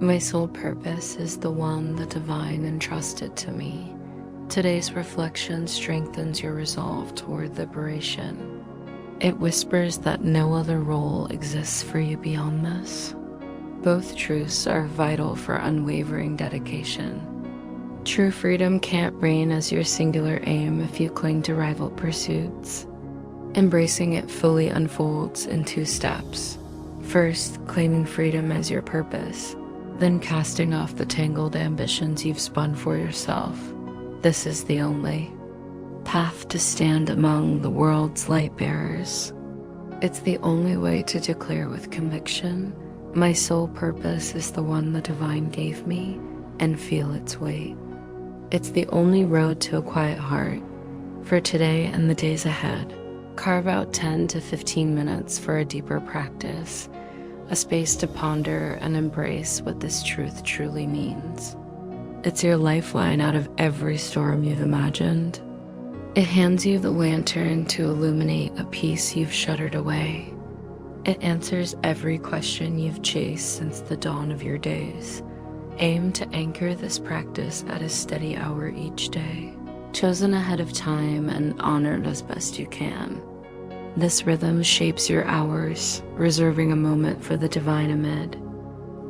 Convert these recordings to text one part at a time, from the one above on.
My sole purpose is the one the divine entrusted to me. Today's reflection strengthens your resolve toward liberation. It whispers that no other role exists for you beyond this. Both truths are vital for unwavering dedication. True freedom can't reign as your singular aim if you cling to rival pursuits. Embracing it fully unfolds in 2 steps. First, claiming freedom as your purpose, then casting off the tangled ambitions you've spun for yourself. This is the only path to stand among the world's light bearers. It's the only way to declare with conviction, my sole purpose is the one the divine gave me, and feel its weight. It's the only road to a quiet heart. For today and the days ahead, carve out 10 to 15 minutes for a deeper practice, a space to ponder and embrace what this truth truly means. It's your lifeline out of every storm you've imagined. It hands you the lantern to illuminate a peace you've shuttered away. It answers every question you've chased since the dawn of your days. Aim to anchor this practice at a steady hour each day, chosen ahead of time and honored as best you can. This rhythm shapes your hours, reserving a moment for the divine amid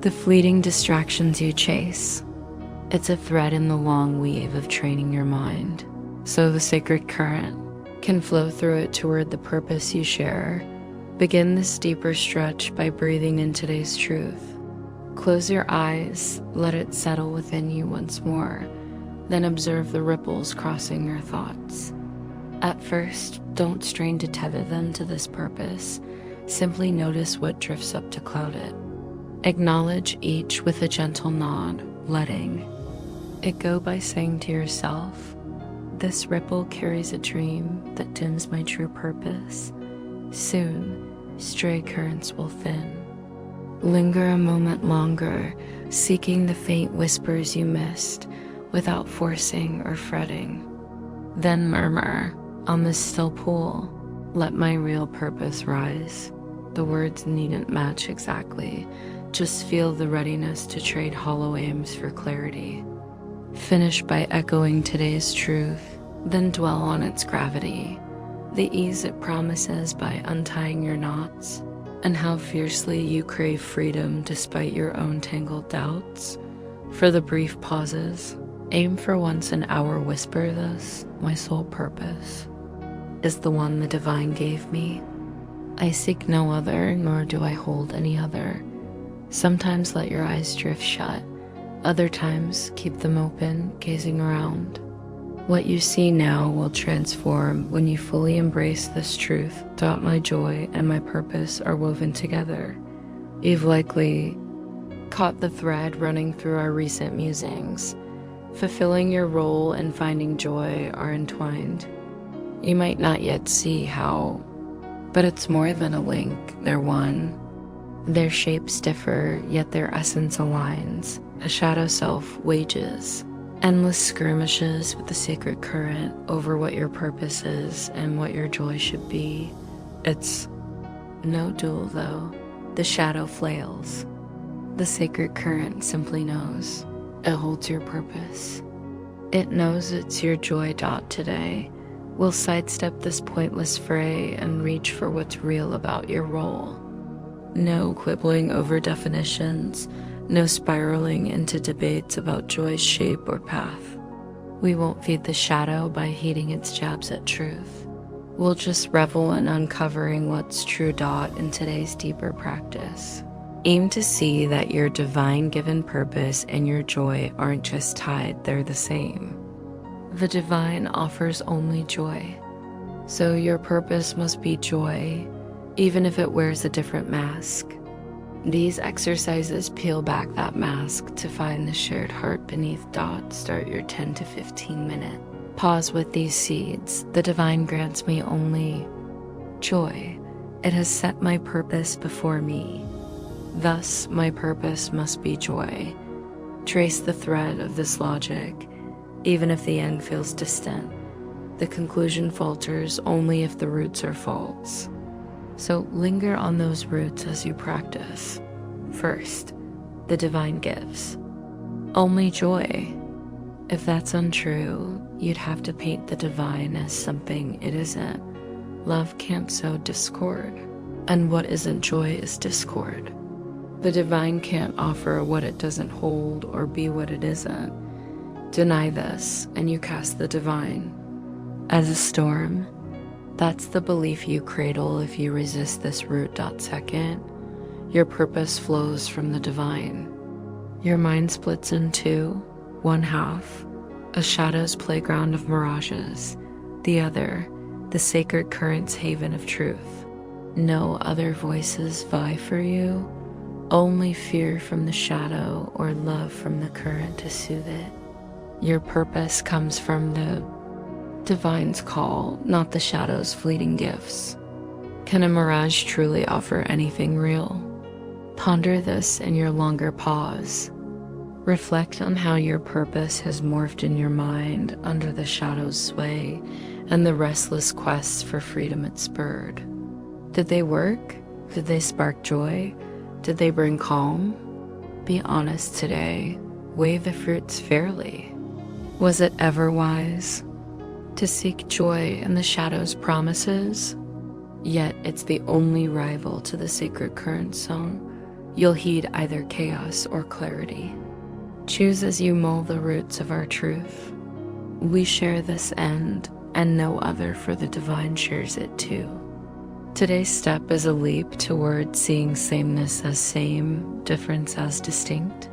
the fleeting distractions you chase. It's a thread in the long weave of training your mind, so the sacred current can flow through it toward the purpose you share. Begin this deeper stretch by breathing in today's truth. Close your eyes, let it settle within you once more, then observe the ripples crossing your thoughts. At first, don't strain to tether them to this purpose. Simply notice what drifts up to cloud it. Acknowledge each with a gentle nod, letting it go by saying to yourself, this ripple carries a dream that dims my true purpose. Soon, stray currents will thin. Linger a moment longer, seeking the faint whispers you missed, without forcing or fretting. Then murmur, on this still pool, let my real purpose rise. The words needn't match exactly, just feel the readiness to trade hollow aims for clarity. Finish by echoing today's truth, then dwell on its gravity, the ease it promises by untying your knots, and how fiercely you crave freedom despite your own tangled doubts. For the brief pauses, aim for once an hour whisper this, my sole purpose is the one the divine gave me. I seek no other, nor do I hold any other. Sometimes let your eyes drift shut, other times keep them open, gazing around. What you see now will transform when you fully embrace this truth. My joy and my purpose are woven together. You've likely caught the thread running through our recent musings. Fulfilling your role and finding joy are entwined. You might not yet see how, but it's more than a link, they're one. Their shapes differ, yet their essence aligns. A shadow self wages endless skirmishes with the sacred current over what your purpose is and what your joy should be. It's no duel though. The shadow flails. The sacred current simply knows. It holds your purpose. It knows it's your joy dot today. We'll sidestep this pointless fray and reach for what's real about your role. No quibbling over definitions, no spiraling into debates about joy's shape or path. We won't feed the shadow by heeding its jabs at truth. We'll just revel in uncovering what's true dot in today's deeper practice. Aim to see that your divine-given purpose and your joy aren't just tied, they're the same. The divine offers only joy, so your purpose must be joy, even if it wears a different mask. These exercises peel back that mask to find the shared heart beneath dot. Start your 10 to 15 minute pause with these seeds. The divine grants me only joy. It has set my purpose before me. Thus, my purpose must be joy. Trace the thread of this logic, even if the end feels distant. The conclusion falters only if the roots are false. So linger on those roots as you practice. First, the divine gives. Only joy. If that's untrue, you'd have to paint the divine as something it isn't. Love can't sow discord, and what isn't joy is discord. The divine can't offer what it doesn't hold or be what it isn't. Deny this, and you cast the divine. As a storm, that's the belief you cradle if you resist this root. Second, your purpose flows from the divine. Your mind splits in two, one half, a shadow's playground of mirages, the other, the sacred current's haven of truth. No other voices vie for you, only fear from the shadow or love from the current to soothe it. Your purpose comes from the divine's call, not the shadow's fleeting gifts. Can a mirage truly offer anything real? Ponder this in your longer pause. Reflect on how your purpose has morphed in your mind under the shadow's sway and the restless quests for freedom it spurred. Did they work? Did they spark joy? Did they bring calm? Be honest today. Weigh the fruits fairly. Was it ever wise to seek joy in the shadow's promises? Yet it's the only rival to the sacred current song. You'll heed either chaos or clarity. Choose as you mold the roots of our truth. We share this end, and no other, for the divine shares it too. Today's step is a leap toward seeing sameness as same, difference as distinct.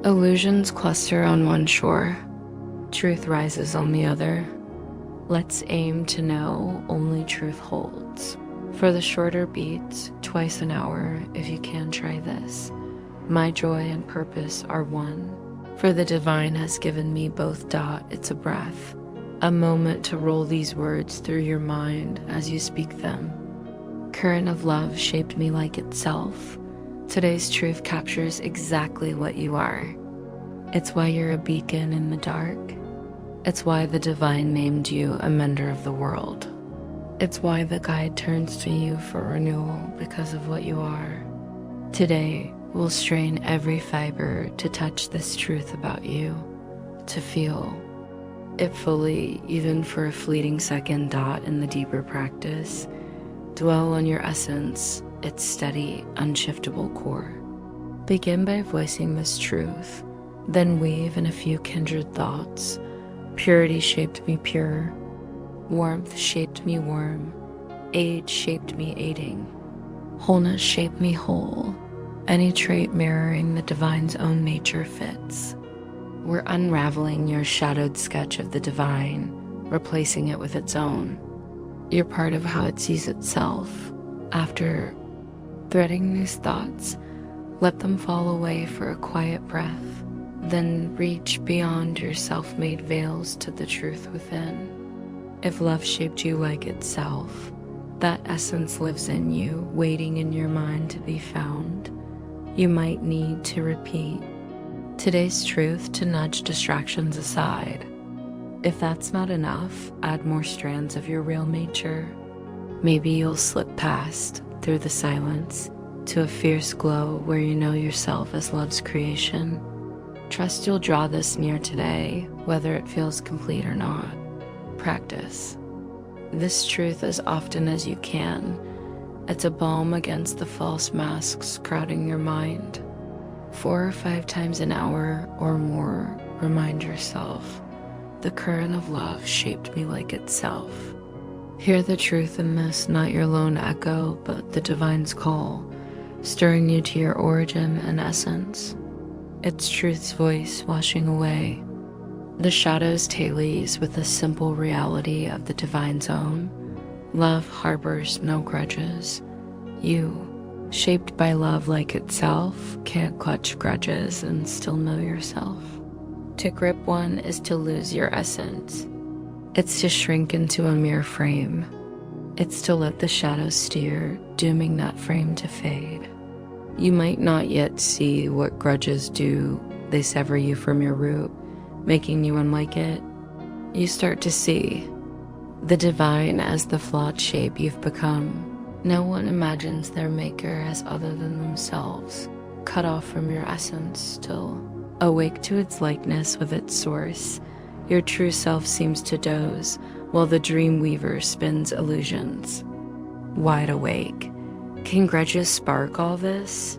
Illusions cluster on one shore, truth rises on the other. Let's aim to know only truth holds. For the shorter beats, twice an hour, if you can try this. My joy and purpose are one. For the divine has given me both. It's a breath, a moment to roll these words through your mind as you speak them. Current of love shaped me like itself. Today's truth captures exactly what you are. It's why you're a beacon in the dark. It's why the divine named you a mender of the world. It's why the guide turns to you for renewal because of what you are. Today, we'll strain every fiber to touch this truth about you, to feel it fully, even for a fleeting second. In the deeper practice, dwell on your essence, its steady, unshiftable core. Begin by voicing this truth, then weave in a few kindred thoughts. Purity shaped me pure. Warmth shaped me warm. Age shaped me aiding. Wholeness shaped me whole. Any trait mirroring the divine's own nature fits. We're unraveling your shadowed sketch of the divine, replacing it with its own. You're part of how it sees itself. After threading these thoughts, let them fall away for a quiet breath. Then reach beyond your self-made veils to the truth within. If love shaped you like itself, that essence lives in you, waiting in your mind to be found. You might need to repeat today's truth to nudge distractions aside. If that's not enough, add more strands of your real nature. Maybe you'll slip past, through the silence, to a fierce glow where you know yourself as love's creation. Trust you'll draw this near today, whether it feels complete or not. Practice this truth as often as you can. It's a balm against the false masks crowding your mind. 4 or 5 times an hour or more, remind yourself, the current of love shaped me like itself. Hear the truth in this, not your lone echo, but the divine's call, stirring you to your origin and essence. It's truth's voice washing away the shadow's tailies with the simple reality of the divine's own. Love harbors no grudges. You, shaped by love like itself, can't clutch grudges and still know yourself. To grip one is to lose your essence. It's to shrink into a mere frame. It's to let the shadow steer, dooming that frame to fade. You might not yet see what grudges do. They sever you from your root, making you unlike it. You start to see the divine as the flawed shape you've become. No one imagines their maker as other than themselves. cut off from your essence still. Awake to its likeness with its source, your true self seems to doze while the dream weaver spins illusions. Wide awake. Can grudges spark all this?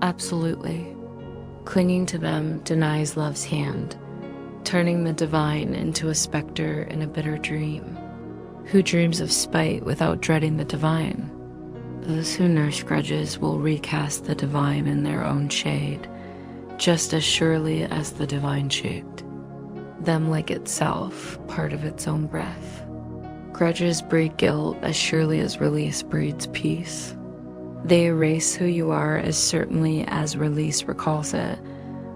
Absolutely. Clinging to them denies love's hand, turning the divine into a specter in a bitter dream. Who dreams of spite without dreading the divine? Those who nurse grudges will recast the divine in their own shade, just as surely as the divine shaped them like itself, part of its own breath. Grudges breed guilt as surely as release breeds peace. They erase who you are as certainly as release recalls it.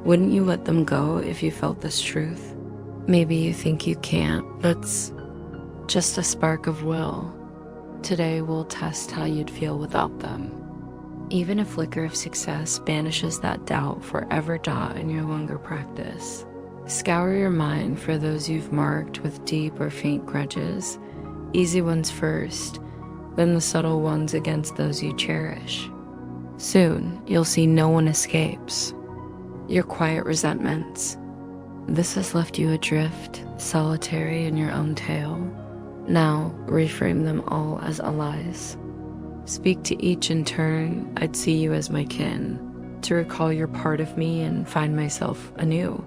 Wouldn't you let them go if you felt this truth? Maybe you think you can't. That's just a spark of will. Today we'll test how you'd feel without them. Even a flicker of success banishes that doubt forever. In your longer practice. Scour your mind for those you've marked with deep or faint grudges. Easy ones first, then the subtle ones against those you cherish. Soon, you'll see no one escapes. Your quiet resentments. This has left you adrift, solitary in your own tale. Now, reframe them all as allies. Speak to each in turn. I'd see you as my kin, to recall you're part of me and find myself anew.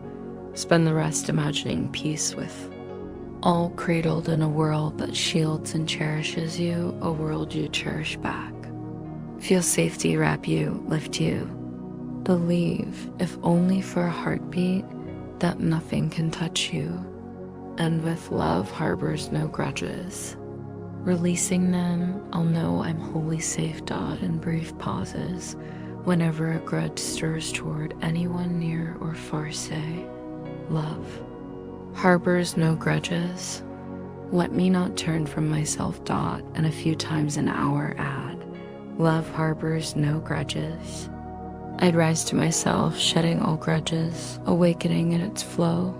Spend the rest imagining peace with. All cradled in a world that shields and cherishes you, a world you cherish back. Feel safety wrap you, lift you. Believe, if only for a heartbeat, that nothing can touch you. And with love harbors no grudges. Releasing them, I'll know I'm wholly safe. In brief pauses, whenever a grudge stirs toward anyone near or far, say, love harbors no grudges. Let me not turn from myself. And a few times an hour add, love harbors no grudges. I'd rise to myself, shedding all grudges, awakening in its flow.